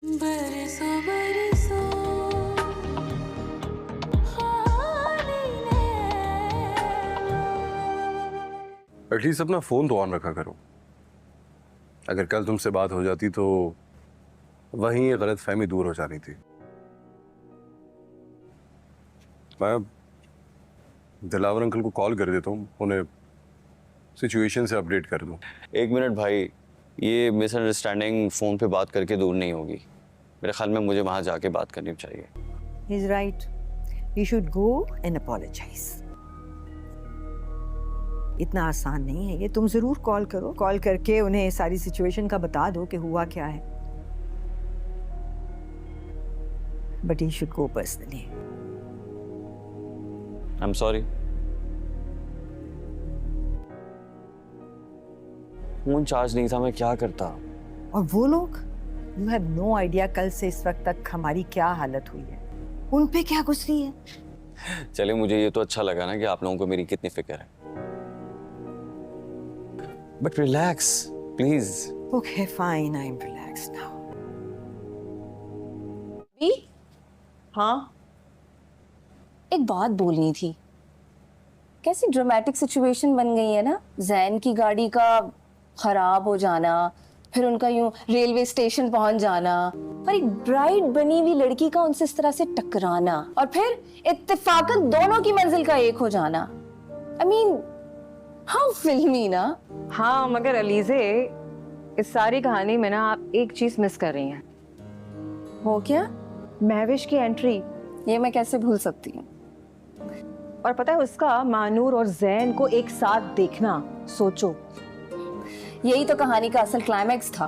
बरसों बरसों खाली नैनों। एटलीस्ट अपना फोन तो ऑन रखा करो। अगर कल तुमसे बात हो जाती तो वहीं ये गलतफहमी दूर हो जानी थी। मैं दिलावर अंकल को कॉल कर देता हूँ, उन्हें सिचुएशन से अपडेट कर दूँ। 1 मिनट भाई, ये मिसअंडरस्टैंडिंग फोन पे बात करके दूर नहीं होगी। मेरे ख्याल में मुझे वहां जाके बात करनी चाहिए। He's right. You should go and apologize. इतना आसान नहीं है ये। तुम जरूर कॉल करो, कॉल करके उन्हें सारी सिचुएशन का बता दो कि हुआ क्या है। But you should go personally. I'm sorry. Phone charge नहीं था, मैं क्या करता। और वो लोग, यू हैव नो आइडिया कल से इस वक्त तक हमारी क्या हालत हुई है। उन पे क्या गुस्सी है। चले, मुझे ये तो अच्छा लगा ना कि आप लोगों को मेरी कितनी फिक्र है। But relax please. Okay, fine. I'm relaxed now. भी हाँ, एक बात बोलनी थी। कैसी ड्रामेटिक सिचुएशन बन गई है ना, जैन की गाड़ी का खराब हो जाना, फिर उनका यूं रेलवे स्टेशन पहुंच जाना, और एक ब्राइड बनी हुई लड़की का उनसे इस तरह से टकराना, और फिर इत्तेफाकन दोनों की मंजिल का एक हो जाना। I mean, हाउ फिल्मी ना। हाँ, मगर अलीजे, इस सारी कहानी में ना आप एक चीज मिस कर रही हैं। हो क्या? महविश की एंट्री। ये मैं कैसे भूल सकती हूँ। और पता है उसका मानूर और जैन को एक साथ देखना, सोचो। यही तो कहानी का असल क्लाइमैक्स था।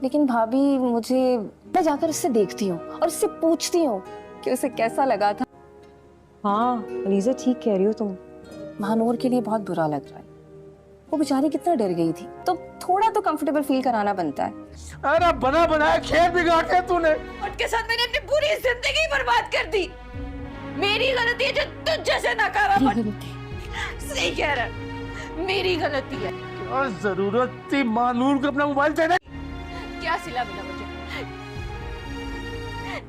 लेकिन भाभी, मैं जाकर उससे देखती हूँ और उससे पूछती हूँ कि उसे कैसा लगा था। हाँ अलीजे, ठीक कह रही हो तुम। महानूर के लिए बहुत बुरा लग रहा है। वो बेचारी कितना डर गई थी, तो थोड़ा तो कंफर्टेबल फील कराना बनता है। अरे बना बनाया खेल बिगाड़ दिया तूने। उसके साथ मैंने अपनी पूरी जिंदगी बर्बाद कर दी। मेरी गलती है जो तुझ जैसे नकारा। सही कह रहा है, मेरी गलती है। क्या जरूरत थी मानूर को अपना मोबाइल देने? क्या सिला मिला मुझे?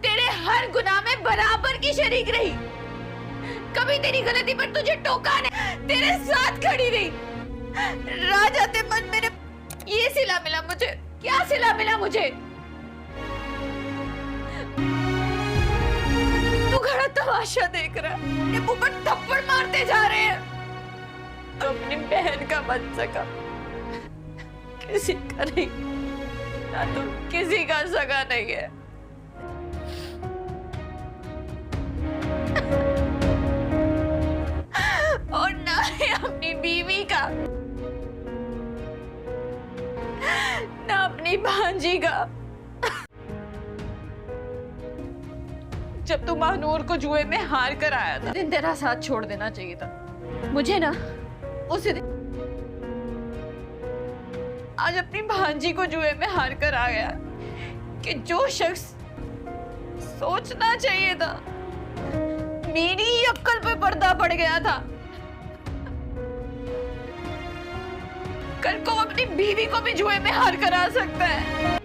तेरे हर गुनाह में बराबर की शरीक रही। कभी तेरी गलती पर तुझे टोका नहीं, तेरे साथ खड़ी रही। राजा ते मन मेरे ये सिला मिला मुझे। क्या सिला मिला मुझे? तू खड़ा तमाशा देख रहा है, ये मुंह पर थप्पड़ मारते जा रहे हैं। तो अपनी बहन का बन सका, किसी का नहीं, ना तुम किसी का सगा नहीं है। और ना ही अपनी बीवी का, ना अपनी भांजी का। जब तू महानूर को जुए में हार कर आया था, दिन तेरा साथ छोड़ देना चाहिए था मुझे ना। उसी दिन आज अपनी भांजी को जुए में हार कर आ गया कि जो शख्स सोचना चाहिए था, मेरी ही अक्ल पे पर्दा पड़ गया था। कल को अपनी बीवी को भी जुए में हार कर आ सकता है।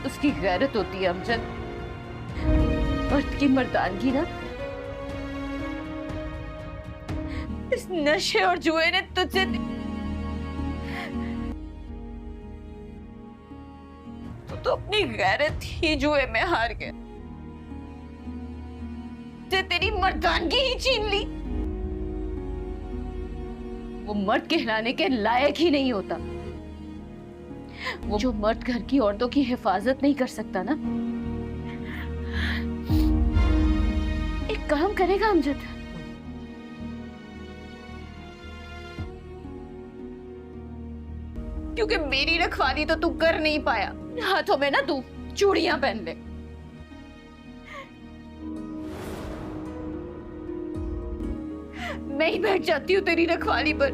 उसकी गैरत होती है अमजद, मर्द की मर्दानगी ना। इस नशे और जुए ने तुझसे तो अपनी गैरत ही जुए में हार गया। तेरी मर्दानगी ही छीन ली। वो मर्द कहलाने के लायक ही नहीं होता। वो जो मर्द घर की औरतों की हिफाजत नहीं कर सकता ना, एक काम करेगा अमजद। क्योंकि मेरी रखवाली तो तू कर नहीं पाया। हाथों में ना तू चूड़ियां पहन ले। मैं ही बैठ जाती हूँ तेरी रखवाली पर।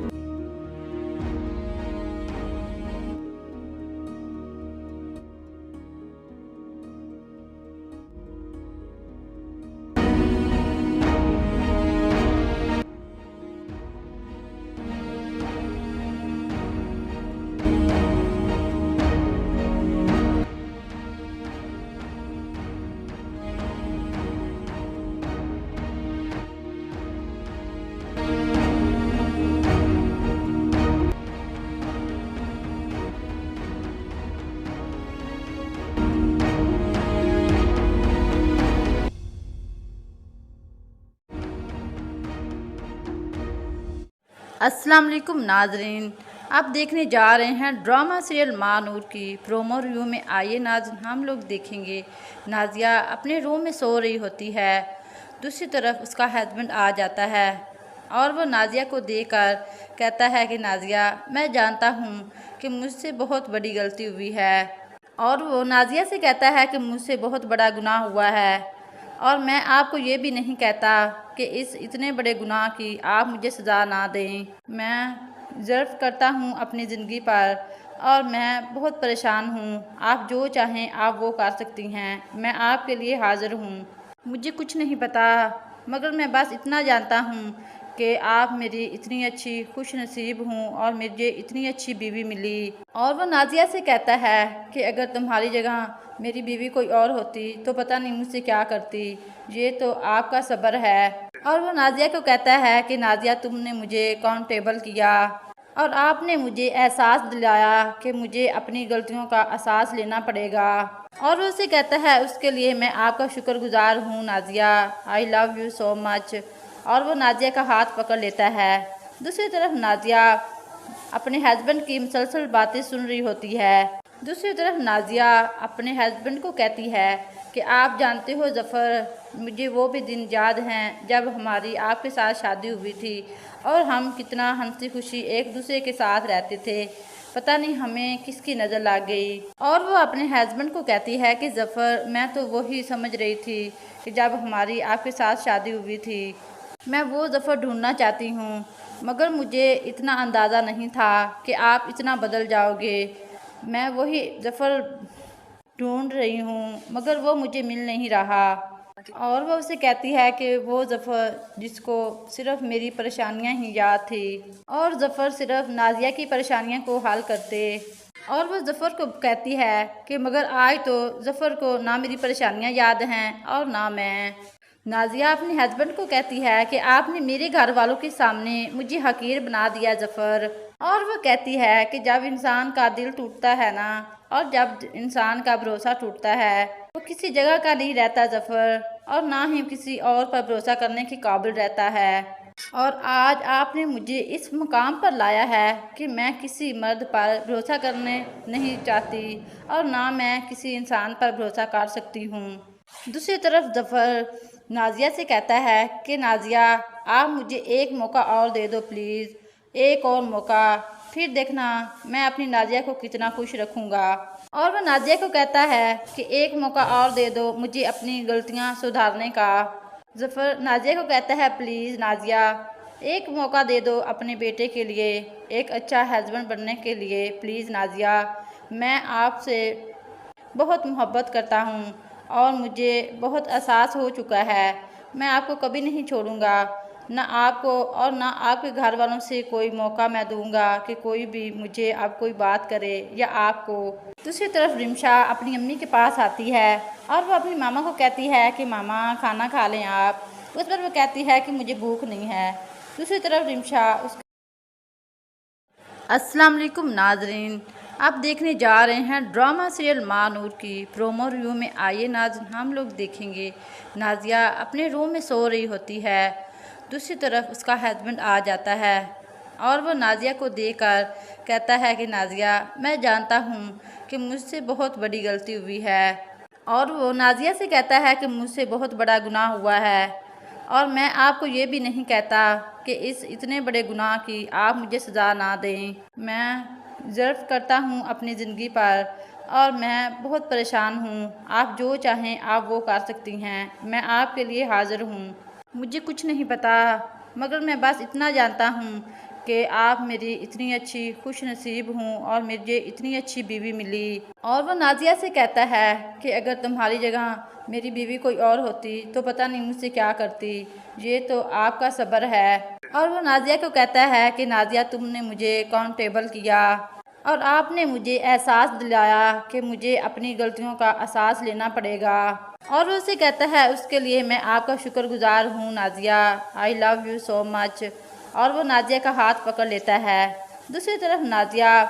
अस्सलाम वालेकुम नाजरीन, आप देखने जा रहे हैं ड्रामा सीरियल माँ नूर की प्रोमो रिव्यू में। आइए नाज़रीन, हम लोग देखेंगे नाजिया अपने रूम में सो रही होती है। दूसरी तरफ उसका हस्बैंड आ जाता है और वो नाजिया को देखकर कहता है कि नाजिया, मैं जानता हूँ कि मुझसे बहुत बड़ी गलती हुई है। और वो नाजिया से कहता है कि मुझसे बहुत बड़ा गुनाह हुआ है और मैं आपको ये भी नहीं कहता कि इस इतने बड़े गुनाह की आप मुझे सज़ा ना दें। मैं ज़र्फ करता हूँ अपनी ज़िंदगी पर और मैं बहुत परेशान हूँ। आप जो चाहें आप वो कर सकती हैं। मैं आपके लिए हाज़िर हूँ। मुझे कुछ नहीं पता, मगर मैं बस इतना जानता हूँ कि आप मेरी इतनी अच्छी खुश नसीब हूँ और मुझे इतनी अच्छी बीवी मिली। और वो नाजिया से कहता है कि अगर तुम्हारी जगह मेरी बीवी कोई और होती तो पता नहीं मुझसे क्या करती। ये तो आपका सब्र है। और वो नाजिया को कहता है कि नाजिया, तुमने मुझे अकाउंटेबल किया और आपने मुझे एहसास दिलाया कि मुझे अपनी गलतियों का एहसास लेना पड़ेगा। और वो उसे कहता है उसके लिए मैं आपका शुक्रगुजार हूँ Nazia, I love you so much. और वो नाजिया का हाथ पकड़ लेता है। दूसरी तरफ नाजिया अपने हस्बैंड की मुसलसल बातें सुन रही होती है। दूसरी तरफ नाजिया अपने हस्बैंड को कहती है कि आप जानते हो ज़फ़र, मुझे वो भी दिन याद हैं जब हमारी आपके साथ शादी हुई थी और हम कितना हंसी खुशी एक दूसरे के साथ रहते थे। पता नहीं हमें किसकी नज़र लग गई। और वो अपने हस्बैंड को कहती है कि ज़फ़र, मैं तो वही समझ रही थी कि जब हमारी आपके साथ शादी हुई थी। मैं वो ज़फ़र ढूंढना चाहती हूँ, मगर मुझे इतना अंदाज़ा नहीं था कि आप इतना बदल जाओगे। मैं वही ज़फ़र ढूंढ रही हूँ, मगर वो मुझे मिल नहीं रहा। और वो उसे कहती है कि वो ज़फ़र जिसको सिर्फ़ मेरी परेशानियाँ ही याद थी और ज़फ़र सिर्फ़ नाजिया की परेशानियों को हल करते। और वो ज़फ़र को कहती है कि मगर आज तो ज़फ़र को ना मेरी परेशानियाँ याद हैं और ना मैं। नाजिया अपने हस्बैंड को कहती है कि आपने मेरे घर वालों के सामने मुझे हकीर बना दिया ज़फ़र। और वो कहती है कि जब इंसान का दिल टूटता है ना, और जब इंसान का भरोसा टूटता है वो किसी जगह का नहीं रहता ज़फ़र, और ना ही किसी और पर भरोसा करने के काबिल रहता है। और आज आपने मुझे इस मुकाम पर लाया है कि मैं किसी मर्द पर भरोसा करने नहीं चाहती और ना मैं किसी इंसान पर भरोसा कर सकती हूँ। दूसरी तरफ ज़फ़र नाजिया से कहता है कि नाजिया, आप मुझे एक मौका और दे दो प्लीज़, एक और मौका, फिर देखना मैं अपनी नाजिया को कितना खुश रखूँगा। और वह नाजिया को कहता है कि एक मौका और दे दो मुझे अपनी गलतियाँ सुधारने का। ज़फ़र नाजिया को कहता है प्लीज़ नाजिया, एक मौका दे दो अपने बेटे के लिए, एक अच्छा हस्बैंड बनने के लिए। प्लीज़ नाजिया, मैं आपसे बहुत मोहब्बत करता हूँ और मुझे बहुत एहसास हो चुका है। मैं आपको कभी नहीं छोड़ूंगा, ना आपको और ना आपके घर वालों से कोई मौका मैं दूंगा कि कोई भी मुझे अब कोई बात करे या आपको। दूसरी तरफ रिमशा अपनी अम्मी के पास आती है और वो अपनी मामा को कहती है कि मामा खाना खा लें आप। उस पर वो कहती है कि मुझे भूख नहीं है। दूसरी तरफ रिमशा अस्सलाम वालेकुम नाजरीन, आप देखने जा रहे हैं ड्रामा सीरियल माँ नूर की प्रोमो रिव्यू में। आइए नाज़रीन, हम लोग देखेंगे नाजिया अपने रूम में सो रही होती है। दूसरी तरफ उसका हस्बैंड आ जाता है और वो नाजिया को देखकर कहता है कि नाजिया, मैं जानता हूँ कि मुझसे बहुत बड़ी गलती हुई है। और वो नाजिया से कहता है कि मुझसे बहुत बड़ा गुनाह हुआ है और मैं आपको ये भी नहीं कहता कि इस इतने बड़े गुनाह की आप मुझे सज़ा ना दें। मैं ज़र्फ करता हूँ अपनी ज़िंदगी पर और मैं बहुत परेशान हूँ। आप जो चाहें आप वो कर सकती हैं। मैं आपके लिए हाज़िर हूँ। मुझे कुछ नहीं पता, मगर मैं बस इतना जानता हूँ कि आप मेरी इतनी अच्छी खुश नसीब हूँ और मुझे इतनी अच्छी बीवी मिली। और वो नाजिया से कहता है कि अगर तुम्हारी जगह मेरी बीवी कोई और होती तो पता नहीं मुझसे क्या करती। ये तो आपका सब्र है। और वो नाजिया को कहता है कि नाजिया, तुमने मुझे अकाउंटेबल किया और आपने मुझे एहसास दिलाया कि मुझे अपनी गलतियों का एहसास लेना पड़ेगा। और वो उसे कहता है उसके लिए मैं आपका शुक्रगुजार हूँ Nazia, I love you so much. और वो नाजिया का हाथ पकड़ लेता है। दूसरी तरफ नाजिया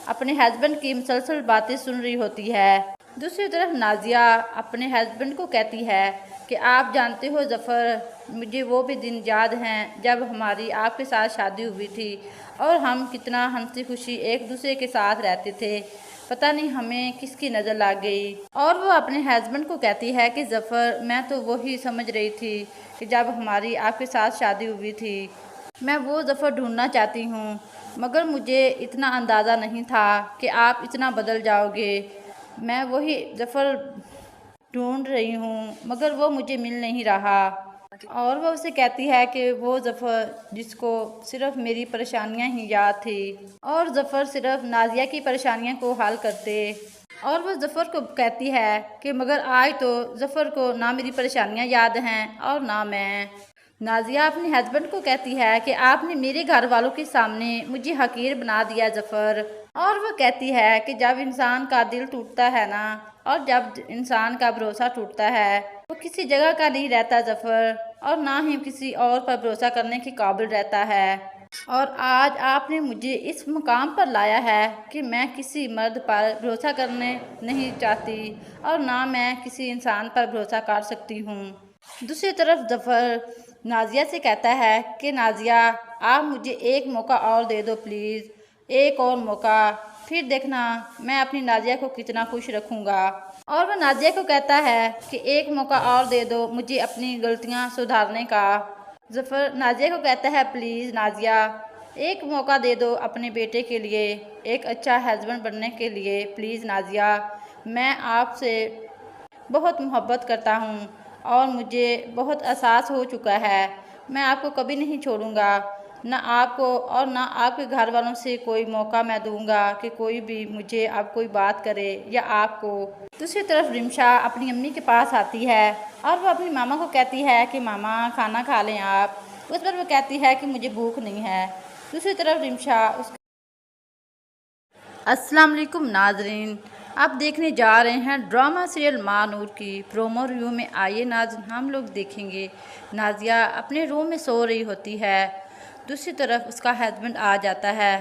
अपने हस्बैंड की मुसलसल बातें सुन रही होती है। दूसरी तरफ नाजिया अपने हस्बैंड को कहती है कि आप जानते हो ज़फ़र, मुझे वो भी दिन याद हैं जब हमारी आपके साथ शादी हुई थी और हम कितना हंसी खुशी एक दूसरे के साथ रहते थे। पता नहीं हमें किसकी नज़र लग गई। और वो अपने हस्बैंड को कहती है कि ज़फ़र, मैं तो वही समझ रही थी कि जब हमारी आपके साथ शादी हुई थी। मैं वो ज़फ़र ढूंढना चाहती हूँ, मगर मुझे इतना अंदाज़ा नहीं था कि आप इतना बदल जाओगे। मैं वही ज़फ़र ढूंढ रही हूँ, मगर वो मुझे मिल नहीं रहा। और वो उसे कहती है कि वो ज़फ़र जिसको सिर्फ़ मेरी परेशानियाँ ही याद थी और ज़फ़र सिर्फ़ नाज़िया की परेशानियों को हल करते। और वो ज़फ़र को कहती है कि मगर आज तो ज़फ़र को ना मेरी परेशानियाँ याद हैं और ना मैं। नाज़िया अपने हस्बैंड को कहती है कि आपने मेरे घर वालों के सामने मुझे हकीर बना दिया ज़फ़र। और वो कहती है कि जब इंसान का दिल टूटता है ना, और जब इंसान का भरोसा टूटता है, वो किसी जगह का नहीं रहता ज़फ़र, और ना ही किसी और पर भरोसा करने के काबिल रहता है। और आज आपने मुझे इस मुकाम पर लाया है कि मैं किसी मर्द पर भरोसा करने नहीं चाहती और ना मैं किसी इंसान पर भरोसा कर सकती हूँ। दूसरी तरफ ज़फ़र नाज़िया से कहता है कि नाज़िया, आप मुझे एक मौका और दे दो प्लीज़, एक और मौका, फिर देखना मैं अपनी नाज़िया को कितना खुश रखूँगा। और वह नाज़िया को कहता है कि एक मौका और दे दो मुझे अपनी गलतियाँ सुधारने का। ज़फ़र नाज़िया को कहता है, प्लीज़ नाज़िया, एक मौका दे दो अपने बेटे के लिए, एक अच्छा हस्बैंड बनने के लिए। प्लीज़ नाज़िया, मैं आपसे बहुत मोहब्बत करता हूँ और मुझे बहुत एहसास हो चुका है। मैं आपको कभी नहीं छोड़ूंगा, ना आपको और ना आपके घर वालों से कोई मौका मैं दूंगा कि कोई भी मुझे अब कोई बात करे या आपको। दूसरी तरफ रिमशा अपनी अम्मी के पास आती है और वो अपनी मामा को कहती है कि मामा खाना खा लें आप। उस पर वो कहती है कि मुझे भूख नहीं है। दूसरी तरफ रिमशा अस्सलाम वालेकुम नाजरीन, आप देखने जा रहे हैं ड्रामा सीरियल मानूर की प्रोमो रिव्यू में। आइए नाज़रीन, हम लोग देखेंगे नाज़िया अपने रूम में सो रही होती है। दूसरी तरफ उसका हस्बैंड आ जाता है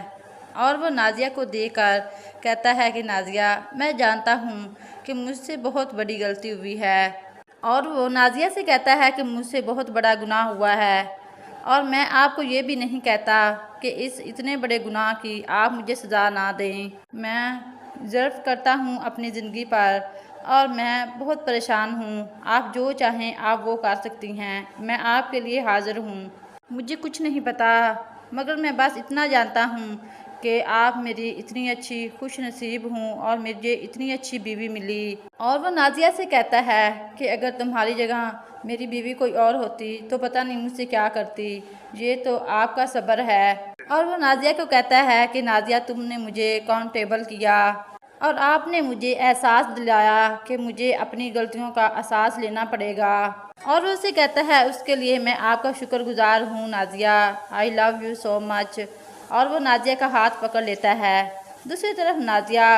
और वो नाज़िया को देखकर कहता है कि नाज़िया, मैं जानता हूँ कि मुझसे बहुत बड़ी गलती हुई है। और वो नाज़िया से कहता है कि मुझसे बहुत बड़ा गुनाह हुआ है और मैं आपको ये भी नहीं कहता कि इस इतने बड़े गुनाह की आप मुझे सज़ा ना दें। मैं ज़र्फ़ करता हूँ अपनी ज़िंदगी पर और मैं बहुत परेशान हूँ। आप जो चाहें आप वो कर सकती हैं, मैं आपके लिए हाज़िर हूँ। मुझे कुछ नहीं पता, मगर मैं बस इतना जानता हूँ कि आप मेरी इतनी अच्छी खुश नसीब हूँ और मुझे इतनी अच्छी बीवी मिली। और वो नाज़िया से कहता है कि अगर तुम्हारी जगह मेरी बीवी कोई और होती तो पता नहीं मुझसे क्या करती। ये तो आपका सब्र है। और वो नाज़िया को कहता है कि नाज़िया, तुमने मुझे अकाउंटेबल किया और आपने मुझे एहसास दिलाया कि मुझे अपनी गलतियों का एहसास लेना पड़ेगा। और वो उसे कहता है उसके लिए मैं आपका शुक्रगुजार हूँ Nazia, I love you so much. और वो नाज़िया का हाथ पकड़ लेता है। दूसरी तरफ नाज़िया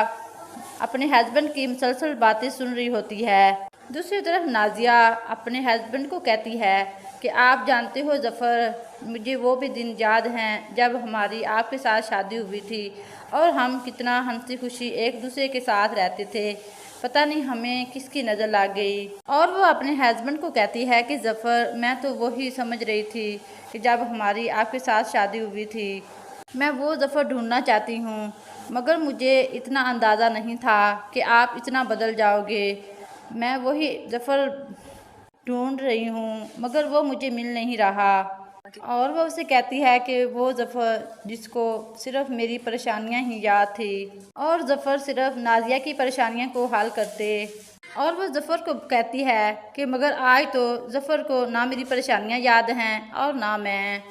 अपने हस्बैंड की मुसलसल बातें सुन रही होती है। दूसरी तरफ नाज़िया अपने हस्बैंड को कहती है कि आप जानते हो ज़फ़र, मुझे वो भी दिन याद हैं जब हमारी आपके साथ शादी हुई थी और हम कितना हंसी खुशी एक दूसरे के साथ रहते थे। पता नहीं हमें किसकी नज़र लग गई। और वो अपने हस्बैंड को कहती है कि ज़फ़र, मैं तो वही समझ रही थी कि जब हमारी आपके साथ शादी हुई थी। मैं वो ज़फ़र ढूंढना चाहती हूँ, मगर मुझे इतना अंदाज़ा नहीं था कि आप इतना बदल जाओगे। मैं वही ज़फ़र ढूंढ रही हूँ, मगर वो मुझे मिल नहीं रहा। और वो उसे कहती है कि वो ज़फ़र जिसको सिर्फ़ मेरी परेशानियाँ ही याद थी और ज़फ़र सिर्फ़ नाज़िया की परेशानियों को हल करते। और वो ज़फ़र को कहती है कि मगर आज तो ज़फ़र को ना मेरी परेशानियाँ याद हैं और ना मैं।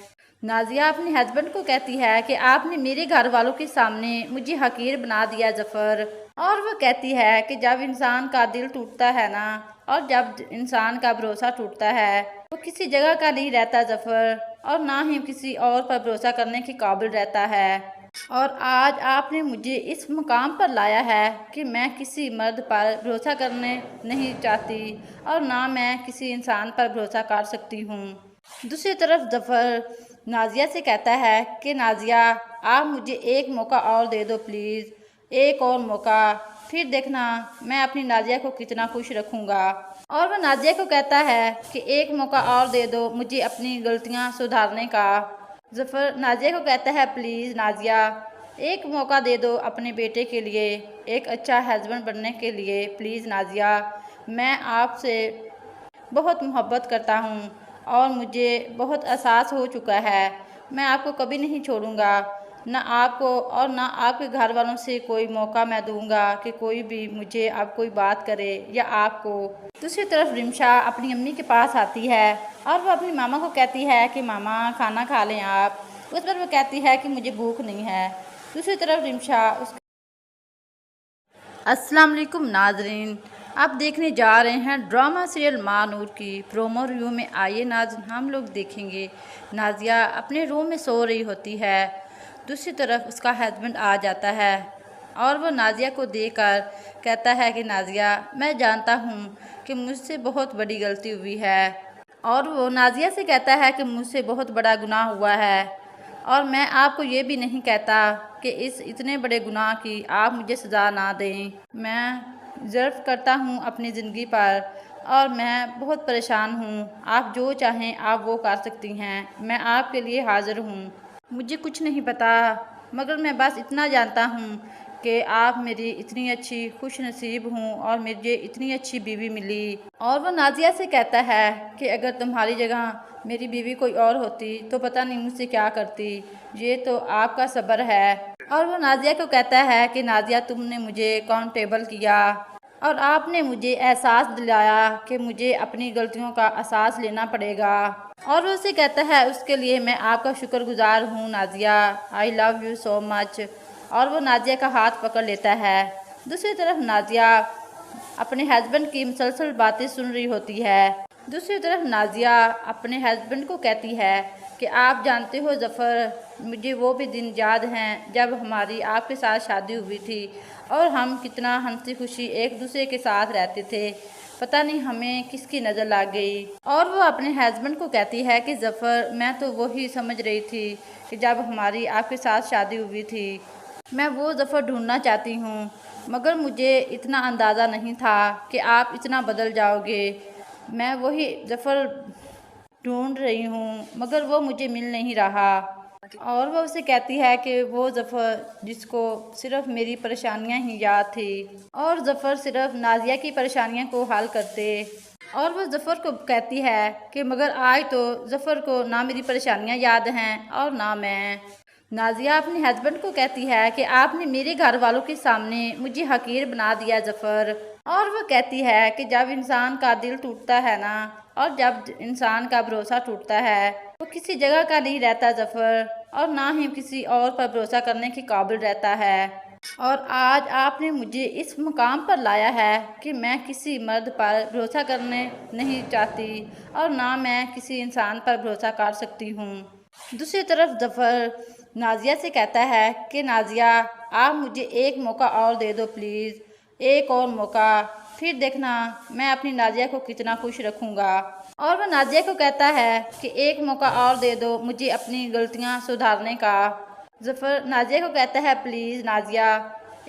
नाज़िया अपने हस्बैंड को कहती है कि आपने मेरे घर वालों के सामने मुझे हकीर बना दिया ज़फ़र। और वो कहती है कि जब इंसान का दिल टूटता है ना, और जब इंसान का भरोसा टूटता है, वो किसी जगह का नहीं रहता ज़फ़र, और ना ही किसी और पर भरोसा करने के काबिल रहता है। और आज आपने मुझे इस मुकाम पर लाया है कि मैं किसी मर्द पर भरोसा करने नहीं चाहती और ना मैं किसी इंसान पर भरोसा कर सकती हूँ। दूसरी तरफ ज़फ़र नाज़िया से कहता है कि नाज़िया, आप मुझे एक मौका और दे दो प्लीज़, एक और मौका, फिर देखना मैं अपनी नाज़िया को कितना खुश रखूँगा। और वह नाजिया को कहता है कि एक मौका और दे दो मुझे अपनी गलतियां सुधारने का। ज़फ़र नाजिया को कहता है प्लीज़ नाजिया एक मौका दे दो अपने बेटे के लिए, एक अच्छा हस्बैंड बनने के लिए। प्लीज़ नाजिया मैं आपसे बहुत मोहब्बत करता हूँ और मुझे बहुत एहसास हो चुका है, मैं आपको कभी नहीं छोड़ूंगा, ना आपको और ना आपके घर वालों से कोई मौका मैं दूंगा कि कोई भी मुझे अब कोई बात करे या आपको। दूसरी तरफ रिमशा अपनी अम्मी के पास आती है और वह अपनी मामा को कहती है कि मामा खाना खा लें आप। उस पर वह कहती है कि मुझे भूख नहीं है। दूसरी तरफ रिमशा अस्सलाम वालेकुम नाजरीन, आप देखने जा रहे हैं ड्रामा सीरियल मानूर की प्रोमो रिव्यू में। आइए नाज़रीन हम लोग देखेंगे नाजिया अपने रूम में सो रही होती है। दूसरी तरफ उसका हस्बैंड आ जाता है और वो नाजिया को देखकर कहता है कि नाजिया मैं जानता हूँ कि मुझसे बहुत बड़ी गलती हुई है। और वो नाजिया से कहता है कि मुझसे बहुत बड़ा गुनाह हुआ है और मैं आपको ये भी नहीं कहता कि इस इतने बड़े गुनाह की आप मुझे सज़ा ना दें। मैं ज़र्फ़ करता हूँ अपनी ज़िंदगी पर और मैं बहुत परेशान हूँ। आप जो चाहें आप वो कर सकती हैं, मैं आपके लिए हाज़िर हूँ। मुझे कुछ नहीं पता मगर मैं बस इतना जानता हूँ कि आप मेरी इतनी अच्छी खुश नसीब हूँ और मुझे इतनी अच्छी बीवी मिली। और वो नाजिया से कहता है कि अगर तुम्हारी जगह मेरी बीवी कोई और होती तो पता नहीं मुझसे क्या करती, ये तो आपका सब्र है। और वो नाजिया को कहता है कि नाजिया तुमने मुझे काउंटेबल किया और आपने मुझे एहसास दिलाया कि मुझे अपनी गलतियों का एहसास लेना पड़ेगा। और वो उसे कहता है उसके लिए मैं आपका शुक्रगुजार हूँ Nazia, I love you so much. और वो नाजिया का हाथ पकड़ लेता है। दूसरी तरफ नाजिया अपने हस्बैंड की मुसलसल बातें सुन रही होती है। दूसरी तरफ नाजिया अपने हस्बैंड को कहती है कि आप जानते हो ज़फ़र, मुझे वो भी दिन याद हैं जब हमारी आपके साथ शादी हुई थी और हम कितना हंसी खुशी एक दूसरे के साथ रहते थे, पता नहीं हमें किसकी नज़र लग गई। और वो अपने हस्बैंड को कहती है कि ज़फ़र मैं तो वही समझ रही थी कि जब हमारी आपके साथ शादी हुई थी, मैं वो ज़फ़र ढूंढना चाहती हूँ मगर मुझे इतना अंदाज़ा नहीं था कि आप इतना बदल जाओगे। मैं वही ज़फ़र ढूंढ रही हूँ मगर वो मुझे मिल नहीं रहा। और वो उसे कहती है कि वो ज़फ़र जिसको सिर्फ़ मेरी परेशानियाँ ही याद थी और ज़फ़र सिर्फ़ नाजिया की परेशानियों को हल करते। और वो ज़फ़र को कहती है कि मगर आज तो ज़फ़र को ना मेरी परेशानियाँ याद हैं और ना मैं। नाजिया अपने हस्बैंड को कहती है कि आपने मेरे घर वालों के सामने मुझे हकीर बना दिया ज़फ़र। और वो कहती है कि जब इंसान का दिल टूटता है ना और जब इंसान का भरोसा टूटता है वो किसी जगह का नहीं रहता ज़फ़र और ना ही किसी और पर भरोसा करने के काबिल रहता है। और आज आपने मुझे इस मुकाम पर लाया है कि मैं किसी मर्द पर भरोसा करने नहीं चाहती और ना मैं किसी इंसान पर भरोसा कर सकती हूँ। दूसरी तरफ ज़फ़र नाजिया से कहता है कि नाजिया आप मुझे एक मौका और दे दो प्लीज़, एक और मौका, फिर देखना मैं अपनी नाजिया को कितना खुश रखूँगा। और वह नाजिया को कहता है कि एक मौका और दे दो मुझे अपनी गलतियाँ सुधारने का। ज़फ़र नाजिया को कहता है प्लीज़ नाजिया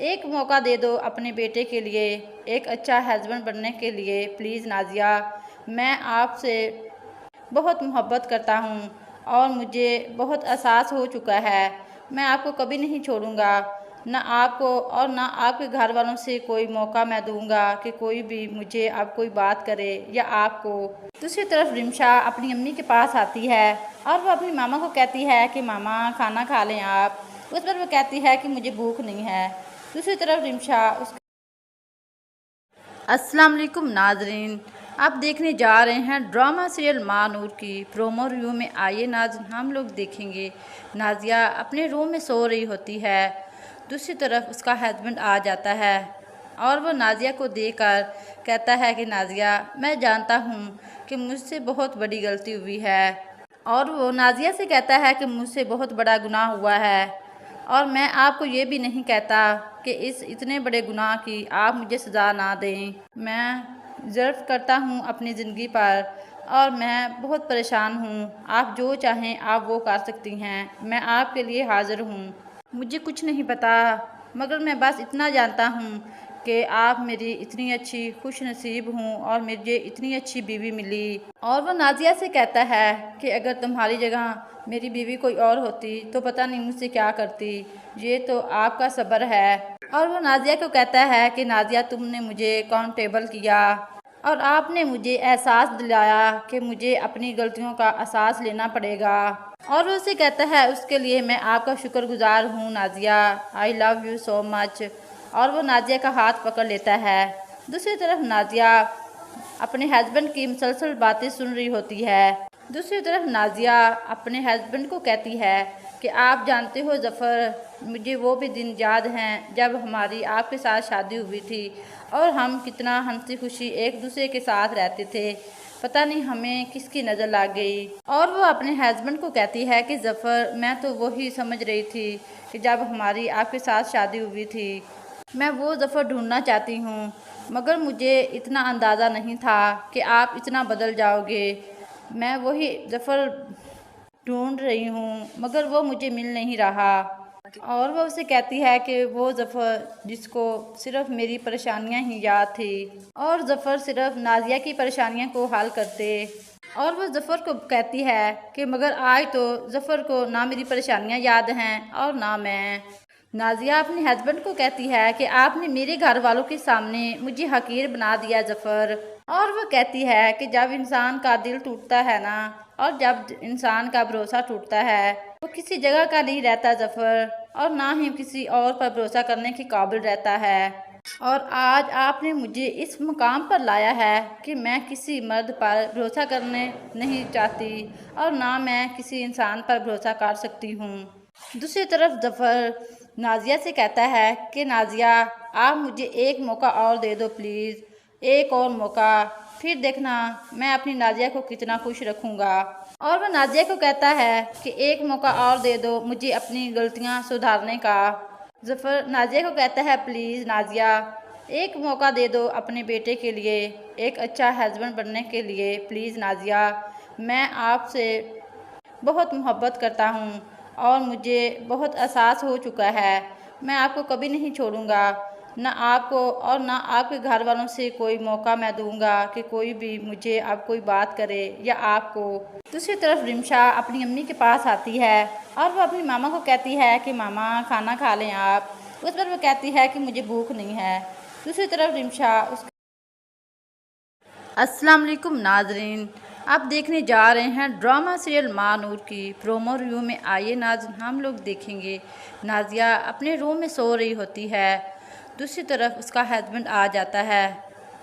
एक मौका दे दो अपने बेटे के लिए, एक अच्छा हस्बैंड बनने के लिए। प्लीज़ नाजिया मैं आपसे बहुत मोहब्बत करता हूँ और मुझे बहुत एहसास हो चुका है, मैं आपको कभी नहीं छोड़ूंगा, ना आपको और ना आपके घर वालों से कोई मौका मैं दूंगा कि कोई भी मुझे अब कोई बात करे या आपको। दूसरी तरफ रिमशा अपनी अम्मी के पास आती है और वो अपनी मामा को कहती है कि मामा खाना खा लें आप। उस पर वो कहती है कि मुझे भूख नहीं है। दूसरी तरफ रिमशा अस्सलाम वालेकुम नाजरीन, आप देखने जा रहे हैं ड्रामा सीरियल मानूर की प्रोमो रिव्यू में। आइए नाज़रीन हम लोग देखेंगे नाजिया अपने रूम में सो रही होती है। दूसरी तरफ उसका हस्बैंड आ जाता है और वो नाजिया को देखकर कहता है कि नाजिया मैं जानता हूँ कि मुझसे बहुत बड़ी गलती हुई है। और वो नाजिया से कहता है कि मुझसे बहुत बड़ा गुनाह हुआ है और मैं आपको ये भी नहीं कहता कि इस इतने बड़े गुनाह की आप मुझे सज़ा ना दें। मैं ज़र्फ़ करता हूँ अपनी ज़िंदगी पर और मैं बहुत परेशान हूँ, आप जो चाहें आप वो कर सकती हैं, मैं आपके लिए हाज़िर हूँ। मुझे कुछ नहीं पता मगर मैं बस इतना जानता हूँ कि आप मेरी इतनी अच्छी खुश नसीब हूँ और मुझे इतनी अच्छी बीवी मिली। और वो नाजिया से कहता है कि अगर तुम्हारी जगह मेरी बीवी कोई और होती तो पता नहीं मुझसे क्या करती, ये तो आपका सब्र है। और वो नाजिया को कहता है कि नाजिया, तुमने मुझे अकाउंटेबल किया और आपने मुझे एहसास दिलाया कि मुझे अपनी गलतियों का एहसास लेना पड़ेगा। और वो उसे कहता है उसके लिए मैं आपका शुक्रगुजार हूँ Nazia, I love you so much. और वो नाजिया का हाथ पकड़ लेता है। दूसरी तरफ नाजिया अपने हस्बैंड की मुसलसल बातें सुन रही होती है। दूसरी तरफ नाजिया अपने हस्बैंड को कहती है कि आप जानते हो ज़फ़र, मुझे वो भी दिन याद हैं जब हमारी आपके साथ शादी हुई थी और हम कितना हंसी खुशी एक दूसरे के साथ रहते थे, पता नहीं हमें किसकी नज़र लग गई। और वो अपने हस्बैंड को कहती है कि ज़फ़र, मैं तो वही समझ रही थी कि जब हमारी आपके साथ शादी हुई थी, मैं वो ज़फ़र ढूंढना चाहती हूँ, मगर मुझे इतना अंदाज़ा नहीं था कि आप इतना बदल जाओगे। मैं वही ज़फ़र ढूंढ रही हूँ मगर वो मुझे मिल नहीं रहा। और वो उसे कहती है कि वो ज़फ़र जिसको सिर्फ़ मेरी परेशानियाँ ही याद थी और ज़फ़र सिर्फ़ नाजिया की परेशानियों को हल करते। और वो ज़फ़र को कहती है कि मगर आज तो ज़फ़र को ना मेरी परेशानियाँ याद हैं और ना मैं। नाजिया अपने हस्बैंड को कहती है कि आपने मेरे घर वालों के सामने मुझे हकीर बना दिया ज़फ़र। और वो कहती है कि जब इंसान का दिल टूटता है ना, और जब इंसान का भरोसा टूटता है तो किसी जगह का नहीं रहता ज़फ़र, और ना ही किसी और पर भरोसा करने के काबिल रहता है। और आज आपने मुझे इस मुकाम पर लाया है कि मैं किसी मर्द पर भरोसा करने नहीं चाहती और ना मैं किसी इंसान पर भरोसा कर सकती हूँ। दूसरी तरफ ज़फ़र नाजिया से कहता है कि नाजिया, आप मुझे एक मौका और दे दो प्लीज़, एक और मौका, फिर देखना मैं अपनी नाजिया को कितना खुश रखूँगा। और वह नाजिया को कहता है कि एक मौका और दे दो मुझे अपनी गलतियाँ सुधारने का। ज़फ़र नाजिया को कहता है, प्लीज़ नाजिया, एक मौका दे दो अपने बेटे के लिए, एक अच्छा हस्बैंड बनने के लिए, प्लीज़ नाजिया, मैं आपसे बहुत मोहब्बत करता हूँ और मुझे बहुत एहसास हो चुका है, मैं आपको कभी नहीं छोड़ूंगा, ना आपको और ना आपके घर वालों से कोई मौका मैं दूंगा कि कोई भी मुझे अब कोई बात करे या आपको। दूसरी तरफ रिमशा अपनी अम्मी के पास आती है और वो अपनी मामा को कहती है कि मामा खाना खा लें आप। उस पर वो कहती है कि मुझे भूख नहीं है। दूसरी तरफ रिमशा अस्सलाम वालेकुम नाजरीन, आप देखने जा रहे हैं ड्रामा सीरियल मानूर की प्रोमो रिव्यू में। आइए नाज़रीन, हम लोग देखेंगे नाजिया अपने रूम में सो रही होती है। दूसरी तरफ उसका हस्बैंड आ जाता है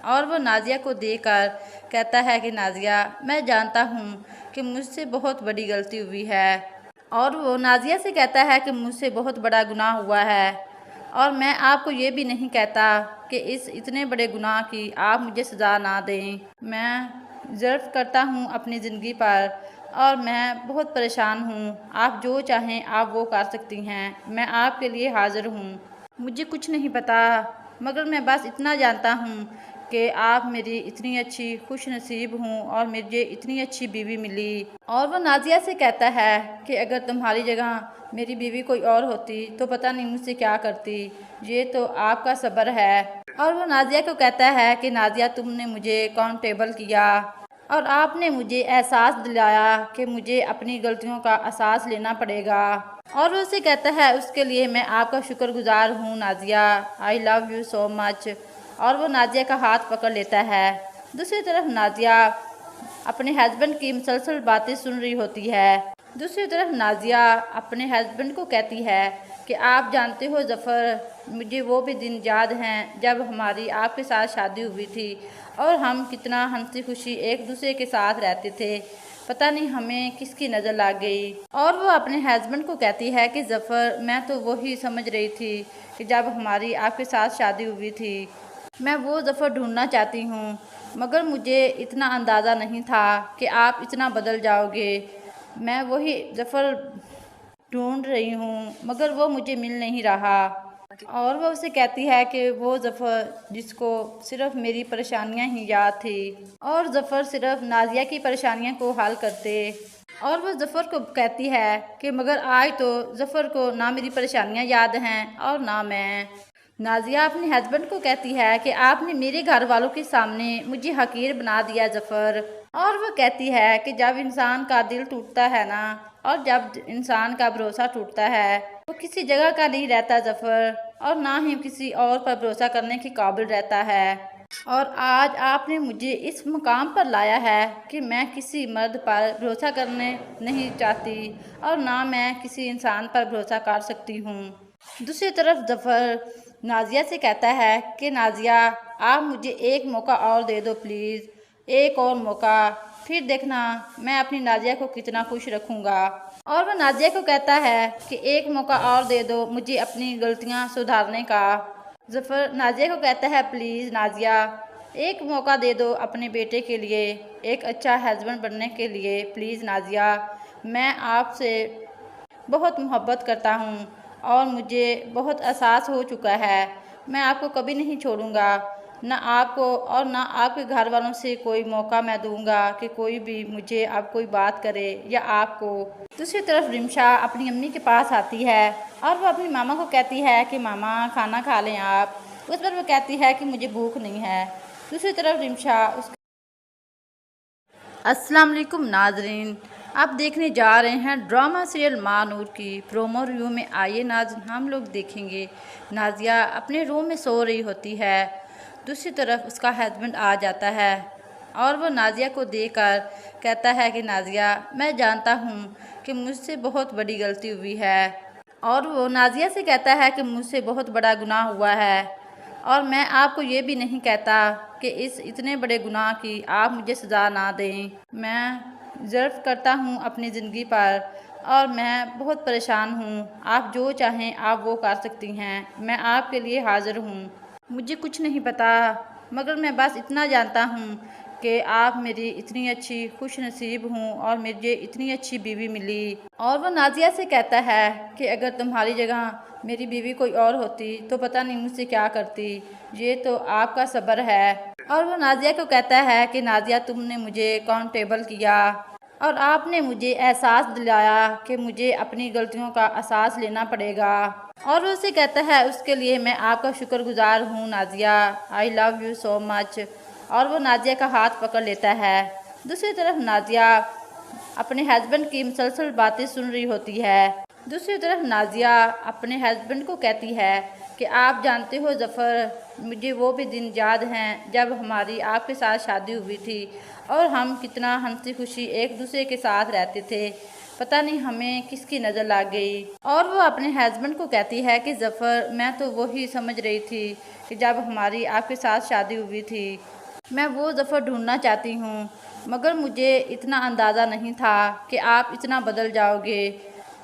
और वो नाजिया को देखकर कहता है कि नाजिया, मैं जानता हूँ कि मुझसे बहुत बड़ी गलती हुई है। और वो नाजिया से कहता है कि मुझसे बहुत बड़ा गुनाह हुआ है और मैं आपको ये भी नहीं कहता कि इस इतने बड़े गुनाह की आप मुझे सज़ा ना दें। मैं ज़र्फ़ करता हूँ अपनी ज़िंदगी पर और मैं बहुत परेशान हूँ। आप जो चाहें आप वो कर सकती हैं, मैं आपके लिए हाज़िर हूँ। मुझे कुछ नहीं पता मगर मैं बस इतना जानता हूँ कि आप मेरी इतनी अच्छी खुश नसीब हूँ और मुझे इतनी अच्छी बीवी मिली। और वो नाजिया से कहता है कि अगर तुम्हारी जगह मेरी बीवी कोई और होती तो पता नहीं मुझसे क्या करती, ये तो आपका सब्र है। और वो नाजिया को कहता है कि नाजिया, तुमने मुझे अकाउंटेबल किया और आपने मुझे एहसास दिलाया कि मुझे अपनी गलतियों का एहसास लेना पड़ेगा। और वो उसे कहता है उसके लिए मैं आपका शुक्रगुजार हूँ Nazia, I love you so much. और वो नाजिया का हाथ पकड़ लेता है। दूसरी तरफ नाजिया अपने हस्बैंड की मुसलसल बातें सुन रही होती है। दूसरी तरफ नाजिया अपने हस्बैंड को कहती है कि आप जानते हो ज़फ़र, मुझे वो भी दिन याद हैं जब हमारी आपके साथ शादी हुई थी और हम कितना हंसी खुशी एक दूसरे के साथ रहते थे, पता नहीं हमें किसकी नज़र लग गई। और वो अपने हस्बैंड को कहती है कि ज़फ़र, मैं तो वही समझ रही थी कि जब हमारी आपके साथ शादी हुई थी, मैं वो ज़फ़र ढूंढना चाहती हूँ, मगर मुझे इतना अंदाज़ा नहीं था कि आप इतना बदल जाओगे। मैं वही ज़फ़र ढूंढ रही हूँ मगर वो मुझे मिल नहीं रहा। और वो उसे कहती है कि वो ज़फ़र जिसको सिर्फ़ मेरी परेशानियाँ ही याद थी और ज़फ़र सिर्फ़ नाजिया की परेशानियों को हल करते। और वो ज़फ़र को कहती है कि मगर आज तो ज़फ़र को ना मेरी परेशानियाँ याद हैं और ना मैं। नाजिया अपने हस्बैंड को कहती है कि आपने मेरे घर वालों के सामने मुझे हकीर बना दिया ज़फ़र। और वो कहती है कि जब इंसान का दिल टूटता है ना, और जब इंसान का भरोसा टूटता है, वो किसी जगह का नहीं रहता ज़फ़र, और ना ही किसी और पर भरोसा करने के काबिल रहता है। और आज आपने मुझे इस मुकाम पर लाया है कि मैं किसी मर्द पर भरोसा करने नहीं चाहती, और ना मैं किसी इंसान पर भरोसा कर सकती हूँ। दूसरी तरफ ज़फ़र नाजिया से कहता है कि नाजिया, आप मुझे एक मौका और दे दो प्लीज़, एक और मौका, फिर देखना मैं अपनी नाजिया को कितना खुश रखूँगा। और वह नाजिया को कहता है कि एक मौका और दे दो मुझे अपनी गलतियाँ सुधारने का। ज़फ़र नाजिया को कहता है, प्लीज़ नाजिया, एक मौका दे दो अपने बेटे के लिए, एक अच्छा हस्बैंड बनने के लिए। प्लीज़ नाजिया, मैं आपसे बहुत मोहब्बत करता हूँ और मुझे बहुत एहसास हो चुका है। मैं आपको कभी नहीं छोड़ूंगा, ना आपको और ना आपके घर वालों से कोई मौका मैं दूंगा कि कोई भी मुझे अब कोई बात करे या आपको। दूसरी तरफ रिमशा अपनी अम्मी के पास आती है और वो अपनी मामा को कहती है कि मामा खाना खा लें आप। उस पर वो कहती है कि मुझे भूख नहीं है। दूसरी तरफ रिमशा अस्सलाम वालेकुम नाजरीन, आप देखने जा रहे हैं ड्रामा सीरियल मानूर की प्रोमो रिव्यू में। आइए नाज़रीन, हम लोग देखेंगे नाजिया अपने रूम में सो रही होती है। दूसरी तरफ उसका हस्बैंड आ जाता है और वो नाजिया को देखकर कहता है कि नाजिया, मैं जानता हूँ कि मुझसे बहुत बड़ी गलती हुई है। और वो नाजिया से कहता है कि मुझसे बहुत बड़ा गुनाह हुआ है और मैं आपको ये भी नहीं कहता कि इस इतने बड़े गुनाह की आप मुझे सज़ा ना दें। मैं ज़र्फ़ करता हूँ अपनी ज़िंदगी पर और मैं बहुत परेशान हूँ। आप जो चाहें आप वो कर सकती हैं, मैं आपके लिए हाज़िर हूँ। मुझे कुछ नहीं पता, मगर मैं बस इतना जानता हूँ कि आप मेरी इतनी अच्छी खुश नसीब हूँ और मुझे इतनी अच्छी बीवी मिली। और वो नाजिया से कहता है कि अगर तुम्हारी जगह मेरी बीवी कोई और होती तो पता नहीं मुझसे क्या करती, ये तो आपका सब्र है। और वो नाजिया को कहता है कि नाजिया, तुमने मुझे अकाउंटेबल किया और आपने मुझे एहसास दिलाया कि मुझे अपनी गलतियों का एहसास लेना पड़ेगा। और वो उसे कहता है उसके लिए मैं आपका शुक्रगुजार हूँ Nazia, I love you so much. और वो नाजिया का हाथ पकड़ लेता है। दूसरी तरफ नाजिया अपने हस्बैंड की मुसलसल बातें सुन रही होती है। दूसरी तरफ नाजिया अपने हस्बैंड को कहती है कि आप जानते हो ज़फ़र, मुझे वो भी दिन याद हैं जब हमारी आपके साथ शादी हुई थी और हम कितना हंसी खुशी एक दूसरे के साथ रहते थे। पता नहीं हमें किसकी नज़र लग गई। और वो अपने हस्बैंड को कहती है कि ज़फ़र, मैं तो वही समझ रही थी कि जब हमारी आपके साथ शादी हुई थी। मैं वो ज़फ़र ढूंढना चाहती हूँ, मगर मुझे इतना अंदाज़ा नहीं था कि आप इतना बदल जाओगे।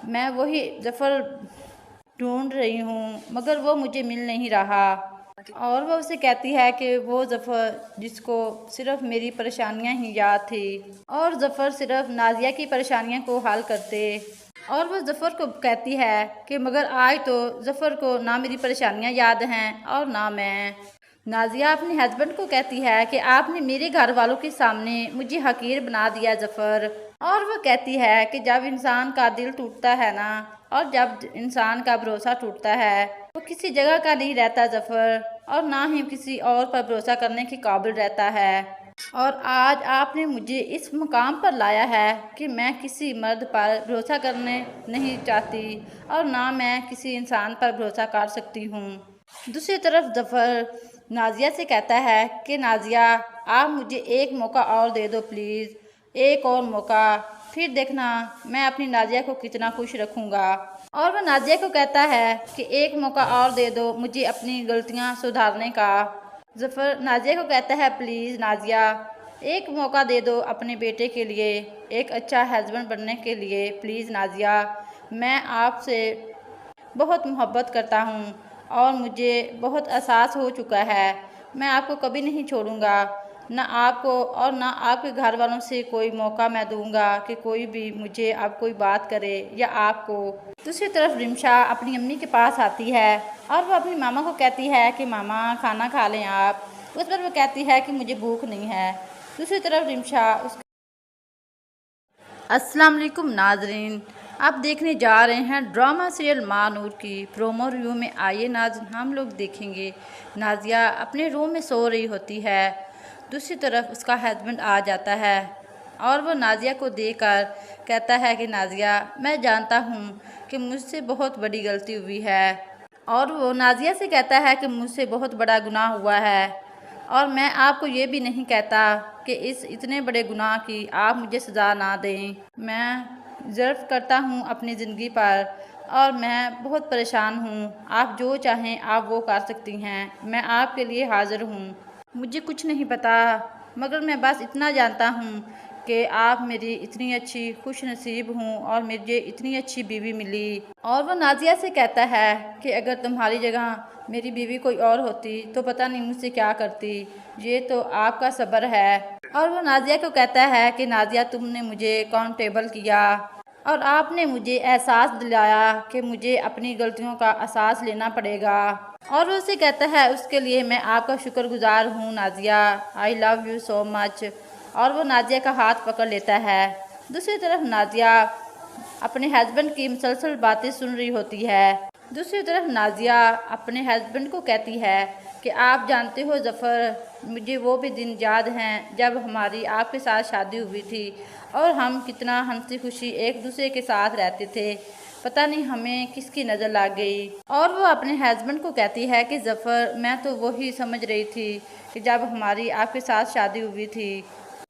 मैं वही ज़फ़र ढूंढ रही हूँ, मगर वो मुझे मिल नहीं रहा। और वो उसे कहती है कि वो ज़फ़र जिसको सिर्फ़ मेरी परेशानियाँ ही याद थी और ज़फ़र सिर्फ़ नाजिया की परेशानियों को हल करते। और वो ज़फ़र को कहती है कि मगर आज तो ज़फ़र को ना मेरी परेशानियाँ याद हैं और ना मैं। नाजिया अपने हस्बैंड को कहती है कि आपने मेरे घर वालों के सामने मुझे हकीर बना दिया ज़फ़र। और वो कहती है कि जब इंसान का दिल टूटता है ना, और जब इंसान का भरोसा टूटता है, वो किसी जगह का नहीं रहता ज़फ़र, और ना ही किसी और पर भरोसा करने के काबिल रहता है। और आज आपने मुझे इस मुकाम पर लाया है कि मैं किसी मर्द पर भरोसा करने नहीं चाहती और ना मैं किसी इंसान पर भरोसा कर सकती हूँ। दूसरी तरफ ज़फ़र नाजिया से कहता है कि नाजिया, आप मुझे एक मौका और दे दो प्लीज़, एक और मौका, फिर देखना मैं अपनी नाजिया को कितना खुश रखूँगा। और वह नाजिया को कहता है कि एक मौका और दे दो मुझे अपनी गलतियाँ सुधारने का। ज़फ़र नाजिया को कहता है, प्लीज़ नाजिया, एक मौका दे दो अपने बेटे के लिए, एक अच्छा हस्बैंड बनने के लिए। प्लीज़ नाजिया, मैं आपसे बहुत मोहब्बत करता हूँ और मुझे बहुत एहसास हो चुका है। मैं आपको कभी नहीं छोड़ूंगा, ना आपको और ना आपके घर वालों से कोई मौका मैं दूंगा कि कोई भी मुझे अब कोई बात करे या आपको। दूसरी तरफ रिमशा अपनी अम्मी के पास आती है और वो अपनी मामा को कहती है कि मामा खाना खा लें आप। उस पर वो कहती है कि मुझे भूख नहीं है। दूसरी तरफ रिमशा अस्सलाम वालेकुम नाजरीन, आप देखने जा रहे हैं ड्रामा सीरियल मानूर की प्रोमो रिव्यू में। आइए नाज़रीन, हम लोग देखेंगे नाजिया अपने रूम में सो रही होती है। दूसरी तरफ उसका हस्बैंड आ जाता है और वो नाजिया को देखकर कहता है कि नाजिया, मैं जानता हूँ कि मुझसे बहुत बड़ी गलती हुई है। और वो नाजिया से कहता है कि मुझसे बहुत बड़ा गुनाह हुआ है और मैं आपको ये भी नहीं कहता कि इस इतने बड़े गुनाह की आप मुझे सज़ा ना दें। मैं ज़र्फ करता हूँ अपनी ज़िंदगी पर और मैं बहुत परेशान हूँ। आप जो चाहें आप वो कर सकती हैं। मैं आपके लिए हाज़िर हूँ। मुझे कुछ नहीं पता, मगर मैं बस इतना जानता हूँ कि आप मेरी इतनी अच्छी खुश नसीब हूँ और मुझे इतनी अच्छी बीवी मिली। और वो नाजिया से कहता है कि अगर तुम्हारी जगह मेरी बीवी कोई और होती तो पता नहीं मुझसे क्या करती। ये तो आपका सब्र है। और वो नाजिया को कहता है कि नाजिया, तुमने मुझे काउंटेबल किया और आपने मुझे एहसास दिलाया कि मुझे अपनी गलतियों का एहसास लेना पड़ेगा। और वो उसे कहता है उसके लिए मैं आपका शुक्रगुजार हूँ Nazia, I love you so much. और वो नाजिया का हाथ पकड़ लेता है। दूसरी तरफ नाजिया अपने हस्बैंड की मुसलसल बातें सुन रही होती है। दूसरी तरफ नाजिया अपने हस्बैंड को कहती है कि आप जानते हो ज़फ़र, मुझे वो भी दिन याद हैं जब हमारी आपके साथ शादी हुई थी और हम कितना हंसी खुशी एक दूसरे के साथ रहते थे। पता नहीं हमें किसकी नज़र लग गई। और वो अपने हस्बैंड को कहती है कि ज़फ़र, मैं तो वही समझ रही थी कि जब हमारी आपके साथ शादी हुई थी।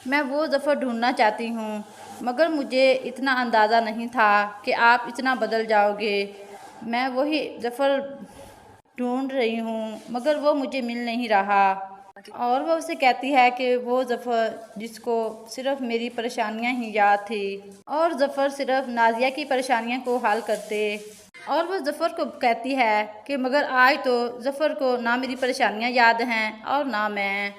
मैं वो ज़फ़र ढूंढना चाहती हूँ, मगर मुझे इतना अंदाज़ा नहीं था कि आप इतना बदल जाओगे। मैं वही ज़फ़र ढूंढ रही हूँ, मगर वो मुझे मिल नहीं रहा। और वो उसे कहती है कि वो ज़फ़र जिसको सिर्फ़ मेरी परेशानियाँ ही याद थी और ज़फ़र सिर्फ़ नाजिया की परेशानियों को हल करते। और वो ज़फ़र को कहती है कि मगर आज तो ज़फ़र को ना मेरी परेशानियाँ याद हैं और ना मैं।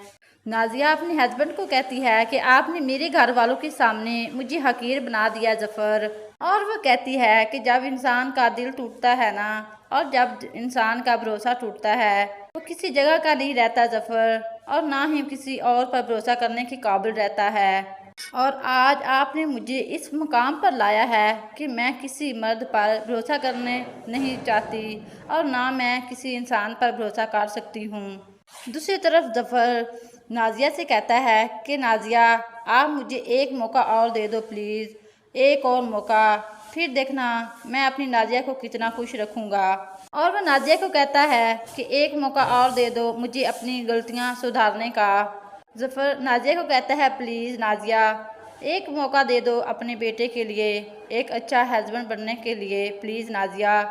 नाजिया अपने हस्बैंड को कहती है कि आपने मेरे घर वालों के सामने मुझे हकीर बना दिया ज़फ़र। और वो कहती है कि जब इंसान का दिल टूटता है ना, और जब इंसान का भरोसा टूटता है वो किसी जगह का नहीं रहता ज़फ़र, और ना ही किसी और पर भरोसा करने के काबिल रहता है। और आज आपने मुझे इस मुकाम पर लाया है कि मैं किसी मर्द पर भरोसा करने नहीं चाहती और ना मैं किसी इंसान पर भरोसा कर सकती हूँ। दूसरी तरफ ज़फ़र नाजिया से कहता है कि नाजिया, आप मुझे एक मौका और दे दो प्लीज़, एक और मौका, फिर देखना मैं अपनी नाजिया को कितना खुश रखूँगा। और वह नाजिया को कहता है कि एक मौका और दे दो मुझे अपनी गलतियाँ सुधारने का। ज़फ़र नाजिया को कहता है, प्लीज़ नाजिया, एक मौका दे दो अपने बेटे के लिए, एक अच्छा हस्बैंड बनने के लिए। प्लीज़ नाजिया,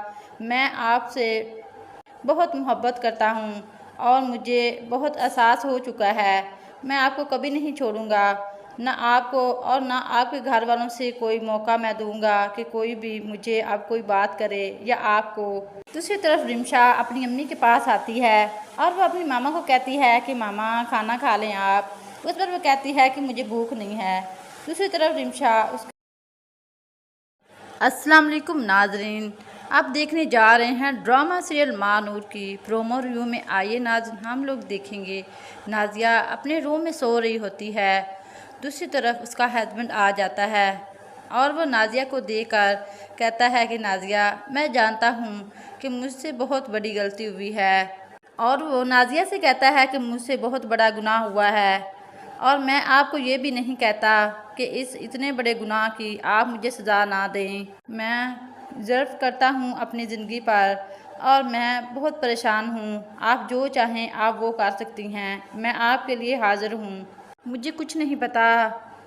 मैं आपसे बहुत मोहब्बत करता हूँ और मुझे बहुत एहसास हो चुका है। मैं आपको कभी नहीं छोड़ूंगा, ना आपको और ना आपके घर वालों से कोई मौका मैं दूंगा कि कोई भी मुझे अब कोई बात करे या आपको। दूसरी तरफ रिमशा अपनी अम्मी के पास आती है और वो अपनी मामा को कहती है कि मामा खाना खा लें आप। उस पर वो कहती है कि मुझे भूख नहीं है। दूसरी तरफ रिमशा अस्सलाम वालेकुम नाजरीन, आप देखने जा रहे हैं ड्रामा सीरियल मानूर की प्रोमो रिव्यू में। आइए नाज़रीन, हम लोग देखेंगे नाजिया अपने रूम में सो रही होती है। दूसरी तरफ उसका हस्बैंड आ जाता है और वो नाजिया को देखकर कहता है कि नाजिया, मैं जानता हूँ कि मुझसे बहुत बड़ी गलती हुई है। और वो नाजिया से कहता है कि मुझसे बहुत बड़ा गुनाह हुआ है और मैं आपको ये भी नहीं कहता कि इस इतने बड़े गुनाह की आप मुझे सज़ा ना दें। मैं ज़र्फ करता हूँ अपनी ज़िंदगी पर और मैं बहुत परेशान हूँ। आप जो चाहें आप वो कर सकती हैं। मैं आपके लिए हाज़िर हूँ। मुझे कुछ नहीं पता,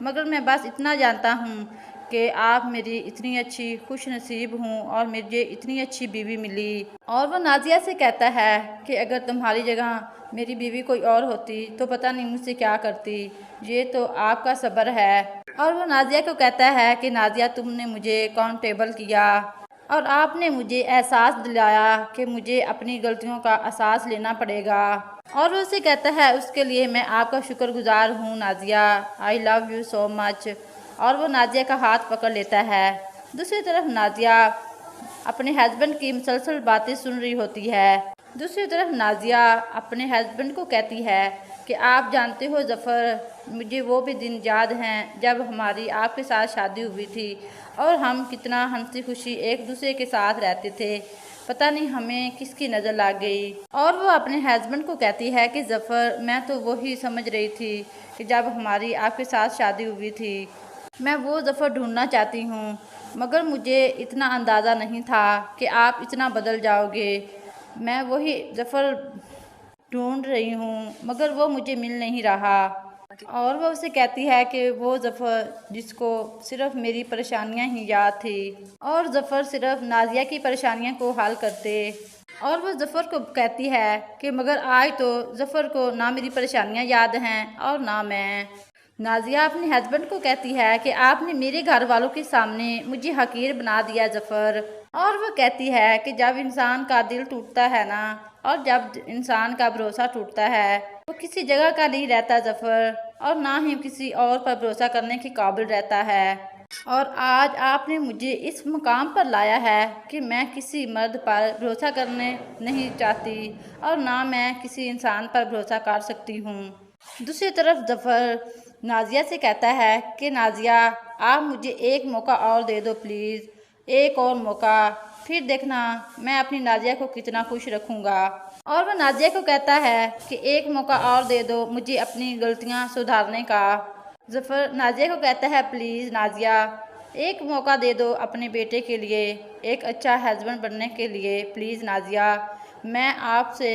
मगर मैं बस इतना जानता हूँ कि आप मेरी इतनी अच्छी खुश नसीब हूँ और मुझे इतनी अच्छी बीवी मिली। और वो नाजिया से कहता है कि अगर तुम्हारी जगह मेरी बीवी कोई और होती तो पता नहीं मुझसे क्या करती। ये तो आपका सब्र है। और वो नाजिया को कहता है कि नाजिया, तुमने मुझे काउंटेबल किया और आपने मुझे एहसास दिलाया कि मुझे अपनी गलतियों का एहसास लेना पड़ेगा। और वो उसे कहता है उसके लिए मैं आपका शुक्रगुजार हूँ Nazia, I love you so much. और वो नाजिया का हाथ पकड़ लेता है। दूसरी तरफ नाजिया अपने हस्बैंड की मुसलसल बातें सुन रही होती है। दूसरी तरफ नाजिया अपने हस्बैंड को कहती है कि कि आप जानते हो ज़फ़र, मुझे वो भी दिन याद हैं जब हमारी आपके साथ शादी हुई थी और हम कितना हंसी खुशी एक दूसरे के साथ रहते थे। पता नहीं हमें किसकी नज़र लग गई। और वो अपने हस्बैंड को कहती है कि ज़फ़र, मैं तो वही समझ रही थी कि जब हमारी आपके साथ शादी हुई थी। मैं वो ज़फ़र ढूंढना चाहती हूँ, मगर मुझे इतना अंदाज़ा नहीं था कि आप इतना बदल जाओगे। मैं वही ज़फ़र ढूंढ रही हूँ, मगर वो मुझे मिल नहीं रहा। और वो उसे कहती है कि वो ज़फ़र जिसको सिर्फ़ मेरी परेशानियाँ ही याद थी और ज़फ़र सिर्फ़ नाज़िया की परेशानियों को हल करते। और वो ज़फ़र को कहती है कि मगर आज तो ज़फ़र को ना मेरी परेशानियाँ याद हैं और ना मैं। नाज़िया अपने हस्बैंड को कहती है कि आपने मेरे घर वालों के सामने मुझे हकीर बना दिया ज़फ़र। और वो कहती है कि जब इंसान का दिल टूटता है ना, और जब इंसान का भरोसा टूटता है, वो किसी जगह का नहीं रहता ज़फ़र, और ना ही किसी और पर भरोसा करने के काबिल रहता है। और आज आपने मुझे इस मुकाम पर लाया है कि मैं किसी मर्द पर भरोसा करने नहीं चाहती और ना मैं किसी इंसान पर भरोसा कर सकती हूँ। दूसरी तरफ ज़फ़र नाज़िया से कहता है कि नाज़िया, आप मुझे एक मौका और दे दो प्लीज़, एक और मौका, फिर देखना मैं अपनी नाज़िया को कितना खुश रखूँगा। और वह नाज़िया को कहता है कि एक मौका और दे दो मुझे अपनी गलतियाँ सुधारने का। ज़फ़र नाज़िया को कहता है, प्लीज़ नाज़िया, एक मौका दे दो अपने बेटे के लिए, एक अच्छा हस्बैंड बनने के लिए। प्लीज़ नाज़िया, मैं आपसे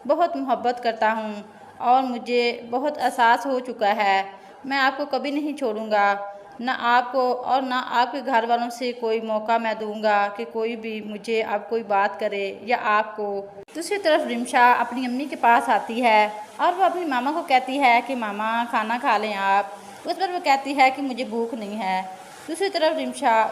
बहुत मोहब्बत करता हूँ और मुझे बहुत एहसास हो चुका है। मैं आपको कभी नहीं छोड़ूंगा, ना आपको और ना आपके घर वालों से कोई मौका मैं दूंगा कि कोई भी मुझे अब कोई बात करे या आपको। दूसरी तरफ रिमशा अपनी अम्मी के पास आती है और वो अपनी मामा को कहती है कि मामा खाना खा लें आप। उस पर वो कहती है कि मुझे भूख नहीं है। दूसरी तरफ रिमशा